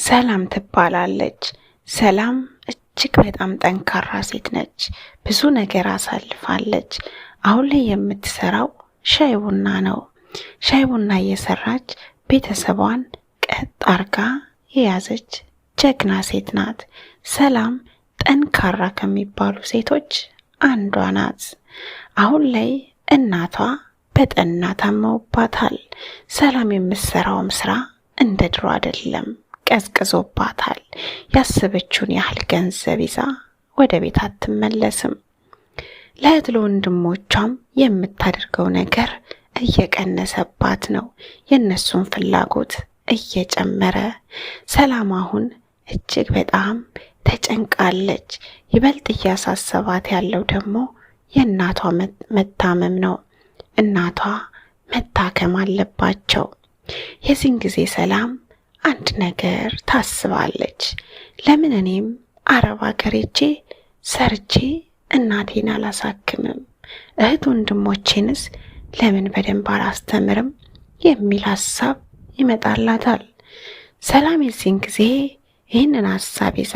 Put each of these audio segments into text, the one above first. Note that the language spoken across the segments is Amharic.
ሰላም ትባላለች። ሰላም እጅግ በጣም ጠንካራ ሴት ነች። ብዙ ነገር አሳልፋለች። አሁን ላይ የምትሰራው ሻይ ቡና ነው። ሻይ ቡና እየሰራች ቤተሰቧን ቀጥ አርጋ የያዘች ጀግና ሴት ናት። ሰላም ጠንካራ ከሚባሉ ሴቶች አንዷ ናት። አሁን ላይ እናቷ በጠና ታመውባታል። ሰላም የምትሰራውም ስራ እንደ ድሮ አይደለም፣ ቀዝቅዞባታል። ያሰበችውን ያህል ገንዘብ ይዛ ወደ ቤት አትመለስም። ለእህት ለወንድሞቿም የምታደርገው ነገር እየቀነሰባት ነው። የእነሱን ፍላጎት እየጨመረ። ሰላም አሁን እጅግ በጣም ተጨንቃለች። ይበልጥ እያሳሰባት ያለው ደግሞ የእናቷ መታመም ነው። እናቷ መታከም አለባቸው። የዚህን ጊዜ ሰላም አንድ ነገር ታስባለች። ለምን እኔም አረብ ሀገር ሄጄ ሰርቼ እናቴን አላሳክምም? እህት ወንድሞቼንስ ለምን በደንብ አላስተምርም? የሚል ሀሳብ ይመጣላታል። ሰላም የዚህን ጊዜ ይህንን ሀሳብ ይዛ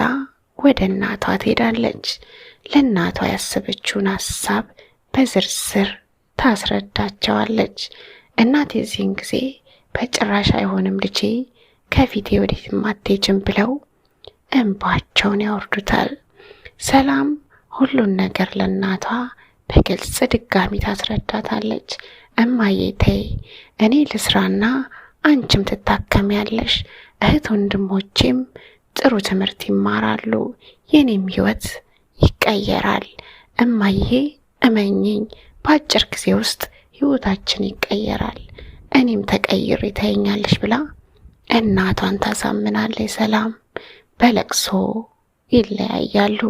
ወደ እናቷ ትሄዳለች። ለእናቷ ያሰበችውን ሀሳብ በዝርዝር ታስረዳቸዋለች። እናት የዚህን ጊዜ በጭራሽ አይሆንም ልጄ፣ ከፊቴ ወዴትም አትሄጂም ብለው እንባቸውን ያወርዱታል። ሰላም ሁሉን ነገር ለእናቷ በግልጽ ድጋሚ ታስረዳታለች። እማዬ ተይ፣ እኔ ልስራና አንቺም ትታከሚያለሽ፣ እህት ወንድሞቼም ጥሩ ትምህርት ይማራሉ፣ የኔም ህይወት ይቀየራል። እማዬ እመኝኝ፣ በአጭር ጊዜ ውስጥ ህይወታችን ይቀየራል፣ እኔም ተቀይሬ ታየኛለሽ ብላ እናቷን ታሳምናለች። ሰላም በለቅሶ ይለያያሉ።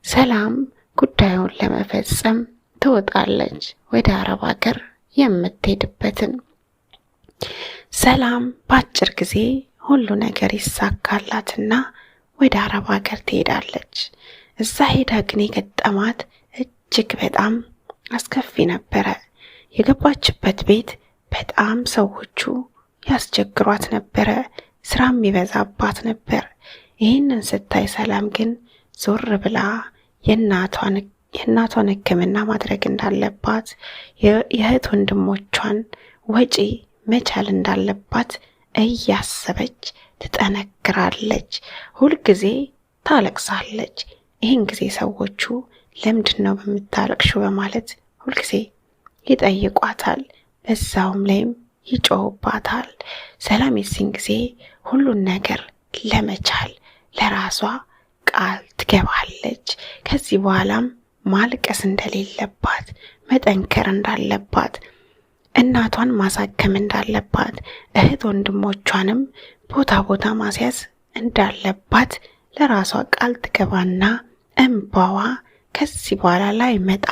ሰላም ጉዳዩን ለመፈጸም ትወጣለች፣ ወደ አረብ ሀገር የምትሄድበትን። ሰላም በአጭር ጊዜ ሁሉ ነገር ይሳካላትና ወደ አረብ ሀገር ትሄዳለች። እዛ ሄዳ ግን የገጠማት እጅግ በጣም አስከፊ ነበረ። የገባችበት ቤት በጣም ሰዎቹ ያስቸግሯት ነበረ፣ ስራም ይበዛባት ነበር። ይህንን ስታይ ሰላም ግን ዞር ብላ የእናቷን ሕክምና ማድረግ እንዳለባት፣ የእህት ወንድሞቿን ወጪ መቻል እንዳለባት እያሰበች ትጠነክራለች። ሁልጊዜ ታለቅሳለች። ይህን ጊዜ ሰዎቹ ለምንድን ነው በምታለቅሹ በማለት ሁልጊዜ ይጠይቋታል። በዛውም ላይም ይጮሁባታል። ሰላም የዚህን ጊዜ ሁሉን ነገር ለመቻል ለራሷ ቃል ትገባለች። ከዚህ በኋላም ማልቀስ እንደሌለባት፣ መጠንከር እንዳለባት፣ እናቷን ማሳከም እንዳለባት፣ እህት ወንድሞቿንም ቦታ ቦታ ማስያዝ እንዳለባት ለራሷ ቃል ትገባና እንባዋ ከዚህ በኋላ ላይ መጣ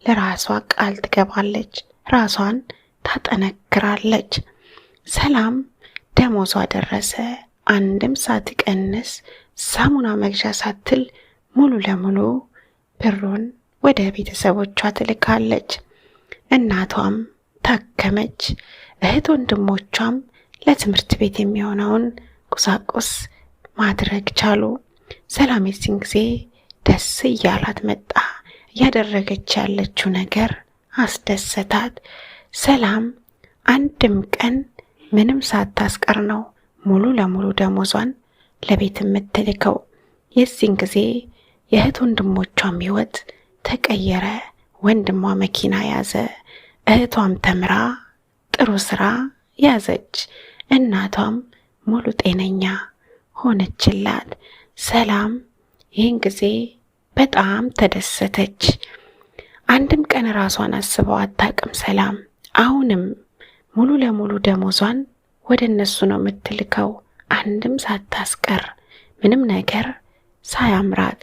ለራሷ ቃል ትገባለች። ራሷን ታጠነክራለች። ሰላም ደሞዟ ደረሰ። አንድም ሳትቀንስ ሳሙና መግዣ ሳትል ሙሉ ለሙሉ ብሩን ወደ ቤተሰቦቿ ትልካለች። እናቷም ታከመች። እህት ወንድሞቿም ለትምህርት ቤት የሚሆነውን ቁሳቁስ ማድረግ ቻሉ። ሰላም የዚህን ጊዜ ደስ እያላት መጣ። እያደረገች ያለችው ነገር አስደሰታት። ሰላም አንድም ቀን ምንም ሳታስቀር ነው ሙሉ ለሙሉ ደሞዟን ለቤት የምትልከው። የዚህን ጊዜ የእህት ወንድሞቿም ህይወት ተቀየረ። ወንድሟ መኪና ያዘ፣ እህቷም ተምራ ጥሩ ስራ ያዘች፣ እናቷም ሙሉ ጤነኛ ሆነችላት። ሰላም ይህን ጊዜ በጣም ተደሰተች። አንድም ቀን ራሷን አስበው አታውቅም። ሰላም አሁንም ሙሉ ለሙሉ ደሞዟን ወደ እነሱ ነው የምትልከው፣ አንድም ሳታስቀር፣ ምንም ነገር ሳያምራት።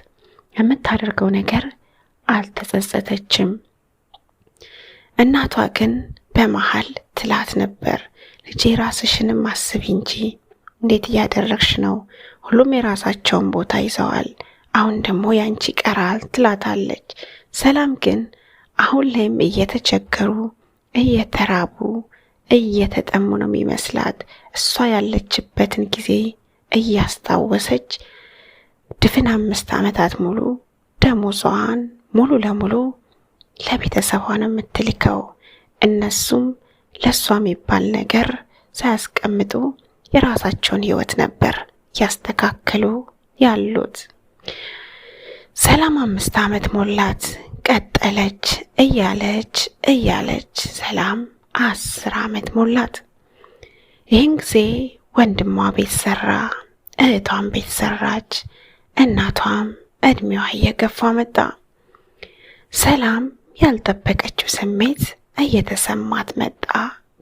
የምታደርገው ነገር አልተጸጸተችም። እናቷ ግን በመሃል ትላት ነበር፣ ልጄ ራስሽንም አስቢ እንጂ እንዴት እያደረግሽ ነው? ሁሉም የራሳቸውን ቦታ ይዘዋል፣ አሁን ደግሞ ያንቺ ቀራል ትላታለች። ሰላም ግን አሁን ላይም እየተቸገሩ እየተራቡ እየተጠሙ ነው የሚመስላት። እሷ ያለችበትን ጊዜ እያስታወሰች ድፍን 5 ዓመታት ሙሉ ደሞዟን ሙሉ ለሙሉ ለቤተሰቧ ነው የምትልከው። እነሱም ለሷ የሚባል ነገር ሳያስቀምጡ የራሳቸውን ህይወት ነበር ያስተካከሉ ያሉት። ሰላም 5 ዓመት ሞላት። ቀጠለች እያለች ሰላም 10 ዓመት ሞላት። ይህን ጊዜ ወንድሟ ቤት ሰራ፣ እህቷም ቤት ሰራች፣ እናቷም እድሜዋ እየገፋ መጣ። ሰላም ያልጠበቀችው ስሜት እየተሰማት መጣ።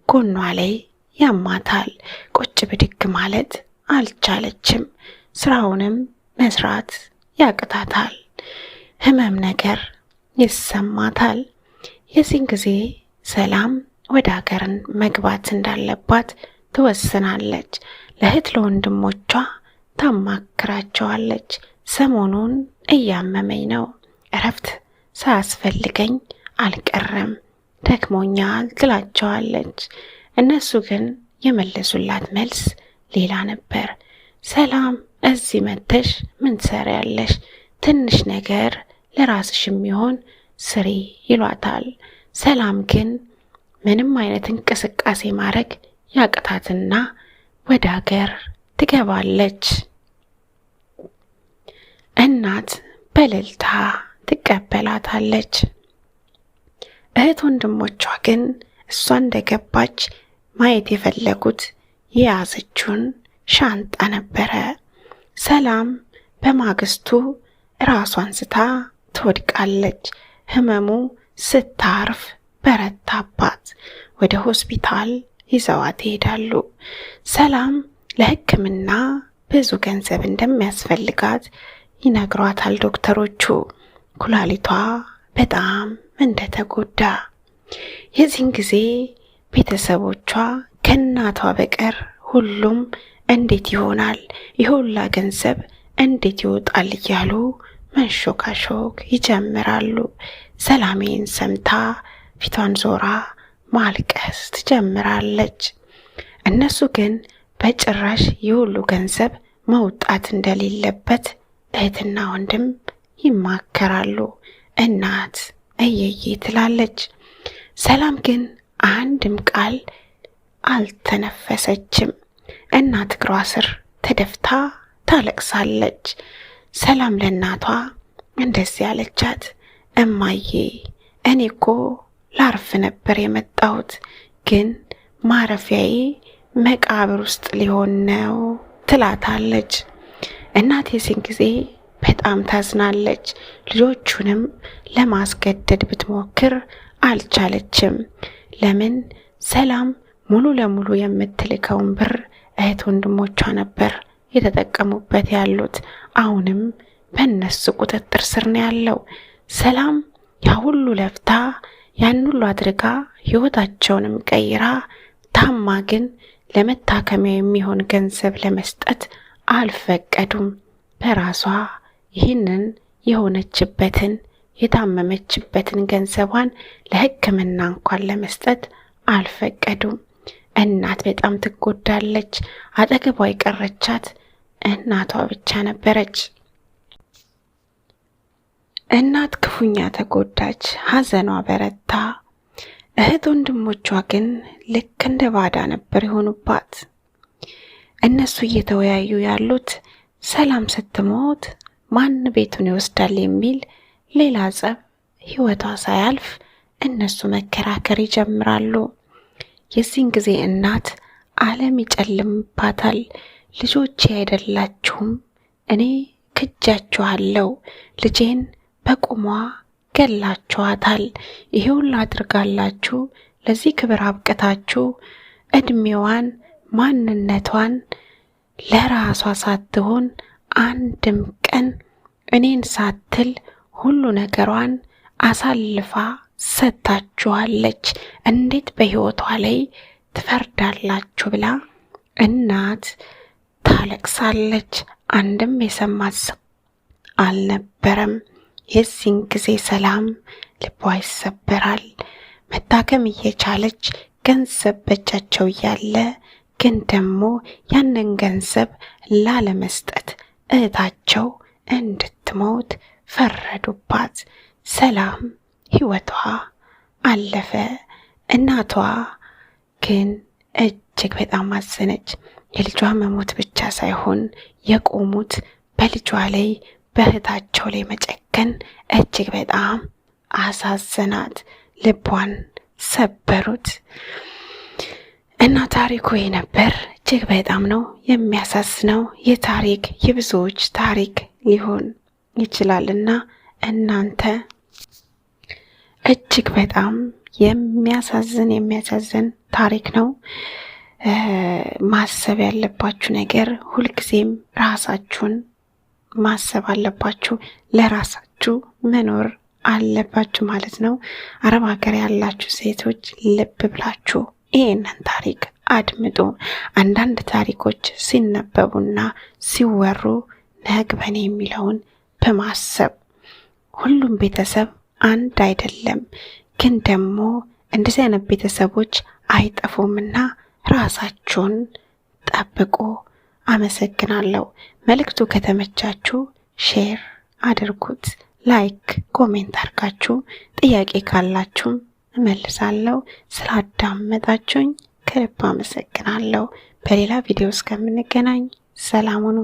ጎኗ ላይ ያማታል። ቁጭ ብድግ ማለት አልቻለችም። ስራውንም መስራት ያቅታታል። ህመም ነገር ይሰማታል። የዚህን ጊዜ ሰላም ወደ ሀገርን መግባት እንዳለባት ትወስናለች። ለእህት ለወንድሞቿ ታማክራቸዋለች። ሰሞኑን እያመመኝ ነው፣ እረፍት ሳያስፈልገኝ አልቀረም፣ ደክሞኛል ትላቸዋለች። እነሱ ግን የመለሱላት መልስ ሌላ ነበር። ሰላም እዚህ መተሽ ምን ትሰሪያለሽ? ትንሽ ነገር ለራስሽ የሚሆን ስሪ ይሏታል። ሰላም ግን ምንም አይነት እንቅስቃሴ ማድረግ ያቅታትና ወደ ሀገር ትገባለች። እናት በእልልታ ትቀበላታለች። እህት ወንድሞቿ ግን እሷ እንደገባች ማየት የፈለጉት የያዘችውን ሻንጣ ነበረ። ሰላም በማግስቱ ራሷን ስታ ትወድቃለች። ህመሙ ስታርፍ በረታባት። ወደ ሆስፒታል ይዘዋት ይሄዳሉ። ሰላም ለሕክምና ብዙ ገንዘብ እንደሚያስፈልጋት ይነግሯታል ዶክተሮቹ። ኩላሊቷ በጣም እንደተጎዳ። የዚህን ጊዜ ቤተሰቦቿ ከእናቷ በቀር ሁሉም እንዴት ይሆናል? የሁላ ገንዘብ እንዴት ይወጣል? እያሉ መንሾካሾክ ይጀምራሉ። ሰላሜን ሰምታ ፊቷን ዞራ ማልቀስ ትጀምራለች። እነሱ ግን በጭራሽ የሁሉ ገንዘብ መውጣት እንደሌለበት እህትና ወንድም ይማከራሉ። እናት እየዬ ትላለች። ሰላም ግን አንድም ቃል አልተነፈሰችም። እናት እግሯ ስር ተደፍታ ታለቅሳለች። ሰላም ለእናቷ እንደዚህ ያለቻት፣ እማዬ እኔ እኮ ላርፍ ነበር የመጣሁት፣ ግን ማረፊያዬ መቃብር ውስጥ ሊሆን ነው ትላታለች። እናት የዚህን ጊዜ በጣም ታዝናለች። ልጆቹንም ለማስገደድ ብትሞክር አልቻለችም። ለምን? ሰላም ሙሉ ለሙሉ የምትልከውን ብር እህት ወንድሞቿ ነበር የተጠቀሙበት ያሉት። አሁንም በእነሱ ቁጥጥር ስር ነው ያለው። ሰላም ያ ሁሉ ለፍታ ያን ሁሉ አድርጋ ህይወታቸውንም ቀይራ ታማ ግን ለመታከሚያ የሚሆን ገንዘብ ለመስጠት አልፈቀዱም። በራሷ ይህንን የሆነችበትን የታመመችበትን ገንዘቧን ለሕክምና እንኳን ለመስጠት አልፈቀዱም። እናት በጣም ትጎዳለች። አጠገቧ የቀረቻት እናቷ ብቻ ነበረች። እናት ክፉኛ ተጎዳች። ሐዘኗ በረታ። እህት ወንድሞቿ ግን ልክ እንደ ባዳ ነበር የሆኑባት። እነሱ እየተወያዩ ያሉት ሰላም ስትሞት ማን ቤቱን ይወስዳል የሚል ሌላ ጸብ ህይወቷ ሳያልፍ እነሱ መከራከር ይጀምራሉ። የዚህን ጊዜ እናት ዓለም ይጨልምባታል። ልጆቼ አይደላችሁም፣ እኔ ክጃችኋለሁ፣ ልጄን በቁሟ ገላችኋታል፣ ይሄውን ላድርጋላችሁ፣ ለዚህ ክብር አብቅታችሁ እድሜዋን ማንነቷን ለራሷ ሳትሆን አንድም ቀን እኔን ሳትል ሁሉ ነገሯን አሳልፋ ሰጥታችኋለች፣ እንዴት በህይወቷ ላይ ትፈርዳላችሁ ብላ እናት ታለቅሳለች። አንድም የሰማት አልነበረም። የዚህን ጊዜ ሰላም ልቧ ይሰበራል። መታከም እየቻለች ገንዘብ በእጃቸው እያለ ግን ደግሞ ያንን ገንዘብ ላለመስጠት እህታቸው እንድትሞት ፈረዱባት። ሰላም ህይወቷ አለፈ። እናቷ ግን እጅግ በጣም አዘነች። የልጇ መሞት ብቻ ሳይሆን የቆሙት በልጇ ላይ በእህታቸው ላይ መጨከን እጅግ በጣም አሳዘናት። ልቧን ሰበሩት እና ታሪኩ ነበር። እጅግ በጣም ነው የሚያሳዝነው። የታሪክ የብዙዎች ታሪክ ሊሆን ይችላልና እናንተ እጅግ በጣም የሚያሳዝን ታሪክ ነው። ማሰብ ያለባችሁ ነገር ሁልጊዜም ራሳችሁን ማሰብ አለባችሁ። ለራሳችሁ መኖር አለባችሁ ማለት ነው። አረብ ሀገር ያላችሁ ሴቶች ልብ ብላችሁ ይህንን ታሪክ አድምጡ። አንዳንድ ታሪኮች ሲነበቡና ሲወሩ ነግበኔ የሚለውን በማሰብ ሁሉም ቤተሰብ አንድ አይደለም፣ ግን ደግሞ እንደዚህ አይነት ቤተሰቦች አይጠፉምና ራሳችሁን ጠብቁ። አመሰግናለሁ። መልእክቱ ከተመቻችሁ ሼር አድርጉት፣ ላይክ ኮሜንት አድርጋችሁ ጥያቄ ካላችሁም እመልሳለሁ። ስላዳመጣችሁኝ ከልብ አመሰግናለሁ። በሌላ ቪዲዮ እስከምንገናኝ ሰላም ሁኑ።